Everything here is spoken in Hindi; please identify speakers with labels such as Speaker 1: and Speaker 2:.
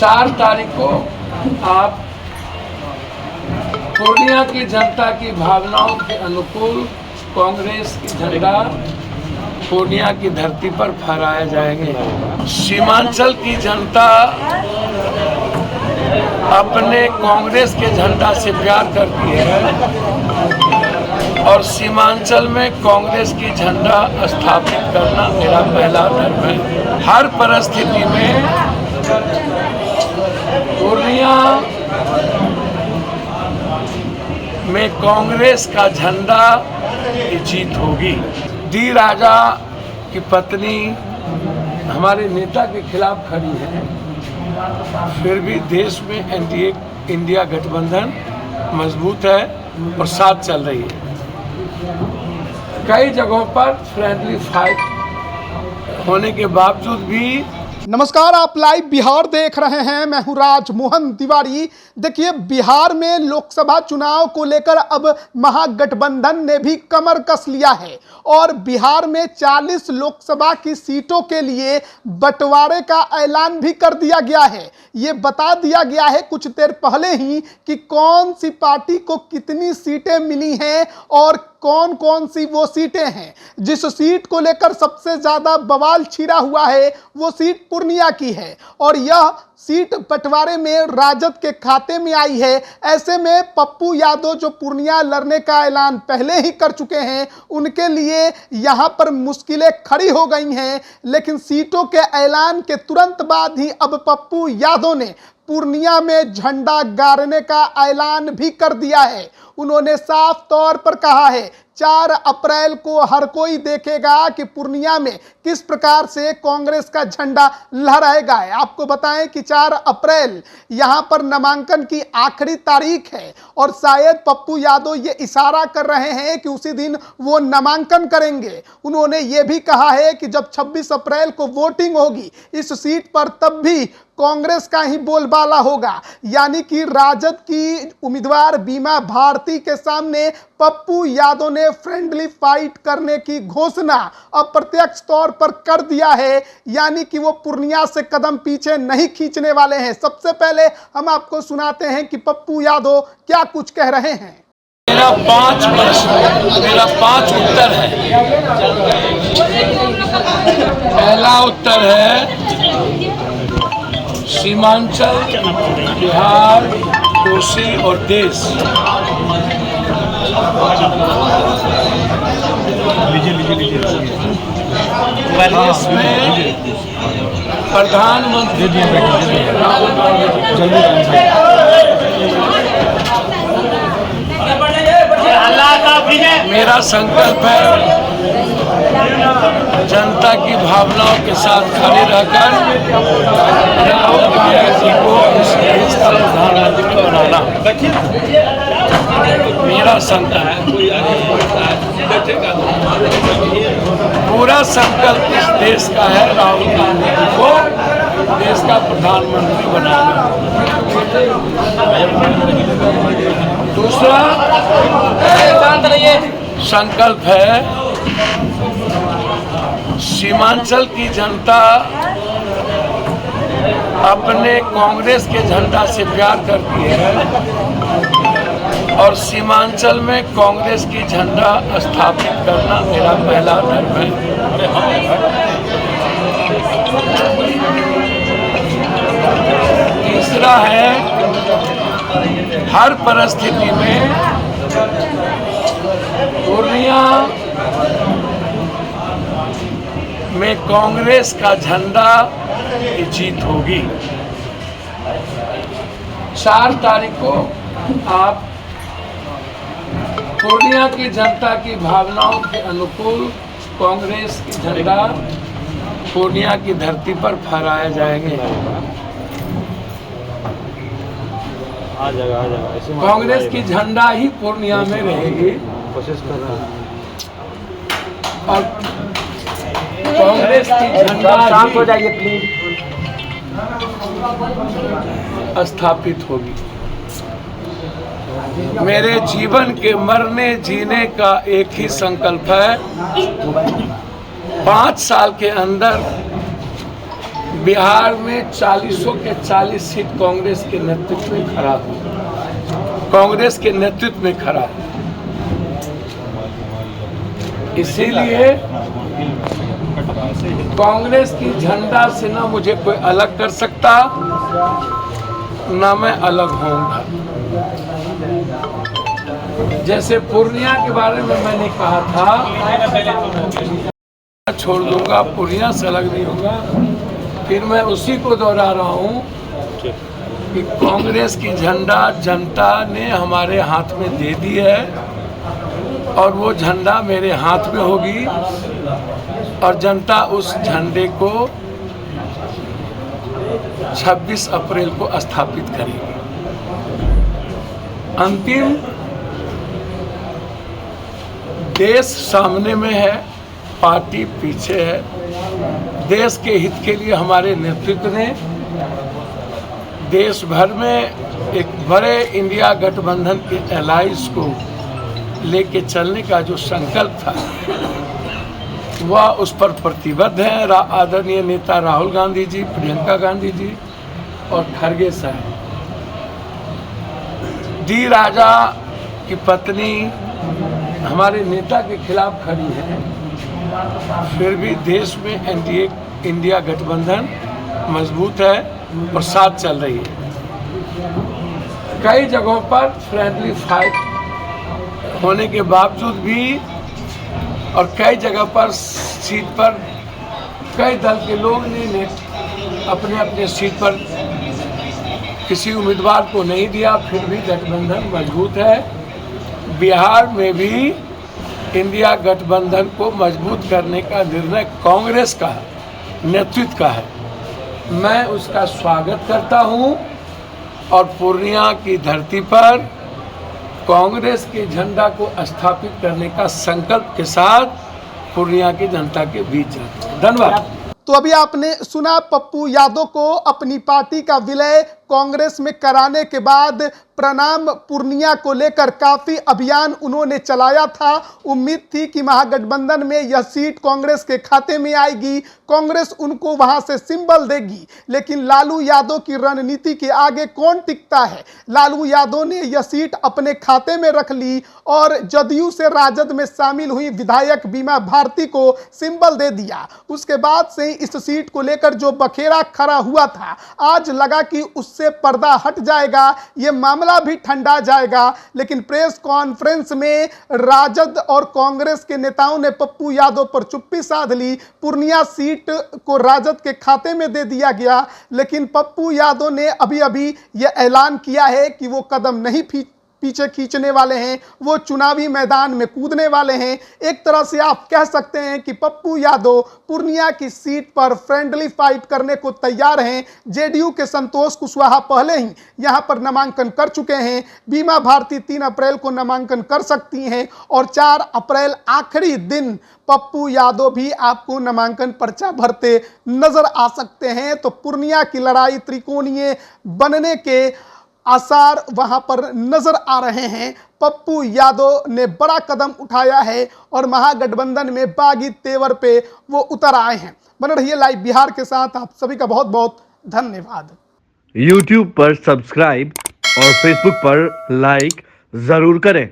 Speaker 1: 4 तारीख को आप पूर्णिया की जनता की भावनाओं के अनुकूल कांग्रेस की झंडा पूर्णिया की धरती पर फहराए जाएंगे। सीमांचल की जनता अपने कांग्रेस के झंडा से प्यार करती है और सीमांचल में कांग्रेस की झंडा स्थापित करना मेरा पहला धर्म है। हर परिस्थिति में पूर्णिया में कांग्रेस का झंडा की जीत होगी। डी राजा की पत्नी हमारे नेता के खिलाफ खड़ी है, फिर भी देश में एनडीए इंडिया गठबंधन मजबूत है और साथ चल रही है। कई जगहों पर फ्रेंडली फाइट होने के बावजूद भी।
Speaker 2: नमस्कार, आप लाइव बिहार देख रहे हैं। मैं हूं राजमोहन तिवारी। देखिए, बिहार में लोकसभा चुनाव को लेकर अब महागठबंधन ने भी कमर कस लिया है और बिहार में 40 लोकसभा की सीटों के लिए बंटवारे का ऐलान भी कर दिया गया है। ये बता दिया गया है कुछ देर पहले ही कि कौन सी पार्टी को कितनी सीटें मिली हैं और कौन कौन सी वो सीटें हैं। जिस सीट को लेकर सबसे ज्यादा बवाल छिड़ा हुआ है वो सीट पूर्णिया की है और यह सीट बंटवारे में राजद के खाते में आई है। ऐसे में पप्पू यादव जो पूर्णिया लड़ने का ऐलान पहले ही कर चुके हैं, उनके लिए यहां पर मुश्किलें खड़ी हो गई हैं। लेकिन सीटों के ऐलान के तुरंत बाद ही अब पप्पू यादव ने पूर्णिया में झंडा गाड़ने का ऐलान भी कर दिया है। उन्होंने साफ तौर पर कहा है 4 अप्रैल को हर कोई देखेगा कि पूर्णिया में किस प्रकार से कांग्रेस का झंडा लहराएगा। आपको बताएं कि 4 अप्रैल यहां पर नामांकन की आखिरी तारीख है और शायद पप्पू यादव ये इशारा कर रहे हैं कि उसी दिन वो नामांकन करेंगे। उन्होंने ये भी कहा है कि जब 26 अप्रैल को वोटिंग होगी इस सीट पर, तब भी कांग्रेस का ही बोलबाला होगा। यानी कि राजद की उम्मीदवार बीमा भारती के सामने पप्पू यादव ने फ्रेंडली फाइट करने की घोषणा अप्रत्यक्ष तौर पर कर दिया है। यानी कि वो पूर्णिया से कदम पीछे नहीं खींचने वाले हैं। सबसे पहले हम आपको सुनाते हैं कि पप्पू यादव क्या कुछ कह रहे हैं।
Speaker 1: मेरा 5 उत्तर है। पहला उत्तर है सीमांचल, बिहार, कोसी और देश। देश में प्रधानमंत्री मेरा संकल्प है जनता की भावनाओं के साथ खड़े रहकर राहुल गांधी जी को इस देश का प्रधानमंत्री बनाना मेरा संकल्प। पूरा संकल्प इस देश का है राहुल गांधी जी को देश का प्रधानमंत्री बनाना। दूसरा संकल्प है सीमांचल की जनता अपने कांग्रेस के झंडा से प्यार करती है और सीमांचल में कांग्रेस की झंडा स्थापित करना मेरा पहला धर्म है। तीसरा है हर परिस्थिति में पूर्णिया में कांग्रेस का झंडा की जीत होगी। 4 तारीख को आप पूर्णिया की जनता की भावनाओं के अनुकूल कांग्रेस की झंडा पूर्णिया की धरती पर फहराए जाएंगे। कांग्रेस की झंडा ही पूर्णिया में रहेगी और कांग्रेस की झंडा शांत हो जाइए प्लीज स्थापित होगी। मेरे जीवन के मरने जीने का एक ही संकल्प है, 5 साल के अंदर बिहार में 40 के 40 सीट कांग्रेस के नेतृत्व में खड़ा हो, कांग्रेस के नेतृत्व में खड़ा हो। इसीलिए कांग्रेस की झंडा से ना मुझे कोई अलग कर सकता, ना मैं अलग होऊंगा। जैसे पूर्णिया के बारे में मैंने कहा था, छोड़ दूंगा, पूर्णिया से अलग नहीं होगा। फिर मैं उसी को दोहरा रहा हूं कि कांग्रेस की झंडा जनता ने हमारे हाथ में दे दी है और वो झंडा मेरे हाथ में होगी और जनता उस झंडे को 26 अप्रैल को स्थापित करेगी। अंतिम देश सामने में है, पार्टी पीछे है। देश के हित के लिए हमारे नेतृत्व ने देश भर में एक बड़े इंडिया गठबंधन के एलायंस को लेके चलने का जो संकल्प था वह उस पर प्रतिबद्ध है। आदरणीय नेता राहुल गांधी जी, प्रियंका गांधी जी और खड़गे साहब। डी राजा की पत्नी हमारे नेता के खिलाफ खड़ी है, फिर भी देश में एनडीए इंडिया गठबंधन मजबूत है और साथ चल रही है। कई जगहों पर फ्रेंडली फाइट होने के बावजूद भी और कई जगह पर सीट पर कई दल के लोग ने अपने अपने सीट पर किसी उम्मीदवार को नहीं दिया, फिर भी गठबंधन मजबूत है। बिहार में भी इंडिया गठबंधन को मजबूत करने का निर्णय कांग्रेस का नेतृत्व का है। मैं उसका स्वागत करता हूं और पूर्णिया की धरती पर कांग्रेस के झंडा को स्थापित करने का संकल्प के साथ पूर्णिया की जनता के बीच जाता हूं। धन्यवाद।
Speaker 2: तो अभी आपने सुना पप्पू यादव को अपनी पार्टी का विलय कांग्रेस में कराने के बाद प्रणाम पूर्णिया को लेकर काफी अभियान उन्होंने चलाया था। उम्मीद थी कि महागठबंधन में यह सीट कांग्रेस के खाते में आएगी, कांग्रेस उनको वहां से सिंबल देगी, लेकिन लालू यादव की रणनीति के आगे कौन टिकता है। लालू यादव ने यह सीट अपने खाते में रख ली और जदयू से राजद में शामिल हुई विधायक बीमा भारती को सिंबल दे दिया। उसके बाद से इस सीट को लेकर जो बखेड़ा खड़ा हुआ था, आज लगा कि उससे पर्दा हट जाएगा, ये मामला भी ठंडा जाएगा। लेकिन प्रेस कॉन्फ्रेंस में राजद और कांग्रेस के नेताओं ने पप्पू यादव पर चुप्पी साध ली। पूर्णिया सीट को राजद के खाते में दे दिया गया, लेकिन पप्पू यादव ने अभी अभी यह ऐलान किया है कि वो कदम नहीं पीछे खींचने वाले हैं, वो चुनावी मैदान में कूदने वाले हैं। एक तरह से आप कह सकते हैं कि पप्पू यादव पूर्णिया की सीट पर फ्रेंडली फाइट करने को तैयार हैं। जेडीयू के संतोष कुशवाहा पहले ही यहां पर नामांकन कर चुके हैं। बीमा भारती 3 अप्रैल को नामांकन कर सकती हैं और 4 अप्रैल आखिरी दिन पप्पू यादव भी आपको नामांकन पर्चा भरते नजर आ सकते हैं। तो पूर्णिया की लड़ाई त्रिकोणीय बनने के आसार वहां पर नजर आ रहे हैं। पप्पू यादव ने बड़ा कदम उठाया है और महागठबंधन में बागी तेवर पे वो उतर आए हैं। बने रहिए लाइव बिहार के साथ। आप सभी का बहुत बहुत धन्यवाद।
Speaker 3: YouTube पर सब्सक्राइब और Facebook पर लाइक जरूर करें।